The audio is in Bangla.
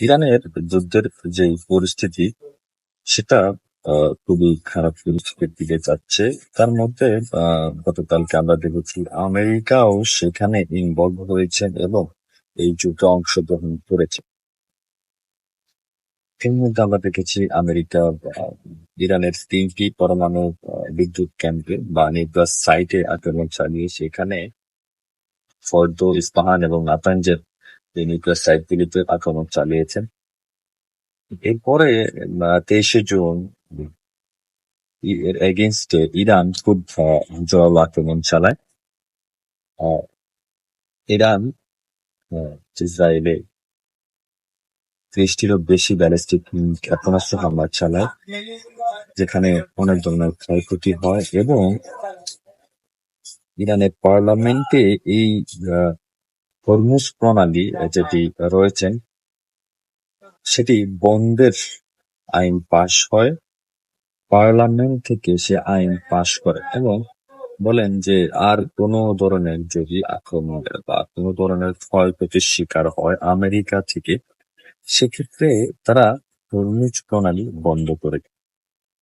ইরানের যুদ্ধের যে পরিস্থিতি সেটা খুবই খারাপ পরিস্থিতির দিকে যাচ্ছে। তার মধ্যে গতকালকে আমরা দেখেছি আমেরিকাও সেখানে ইনভলভ হয়েছেন এবং এই যুদ্ধে অংশগ্রহণ করেছে। এর মধ্যে আমরা দেখেছি আমেরিকা আহ, ইরানের 3টি পরমাণু বিদ্যুৎ কেন্দ্রে বা নিউক্লিয়ার সাইটে আক্রমণ চালিয়ে সেখানে ফর্দো, ইস্পাহান এবং নাতানজের যে নিউক্লিয়ার সাইটগুলিতে আক্রমণ চালিয়েছেন। এরপরে 23শে জুন এর এগেইনস্টে ইরান খুব জোরালো আক্রমণ চালায়। আহ, ইরান ইসরায়েলে 30টিরও বেশি ব্যালিস্টিক ক্ষেপণাস্ত্র হামলা চালায়, যেখানে অনেক ধরনের ক্ষয়ক্ষতি হয় এবং ইরানের পার্লামেন্টে এই আহ, হরমুজ প্রণালী যেটি রয়েছেন সেটি বন্ধের আইন পাশ হয়। পার্লামেন্ট থেকে সে আইন পাশ করে এবং বলেন যে আর কোনো ধরনের যদি আক্রমণের বা কোনো ধরনের ক্ষয়ক্ষতির শিকার হয় আমেরিকা থেকে, সেক্ষেত্রে তারা হরমুজ প্রণালী বন্ধ করে।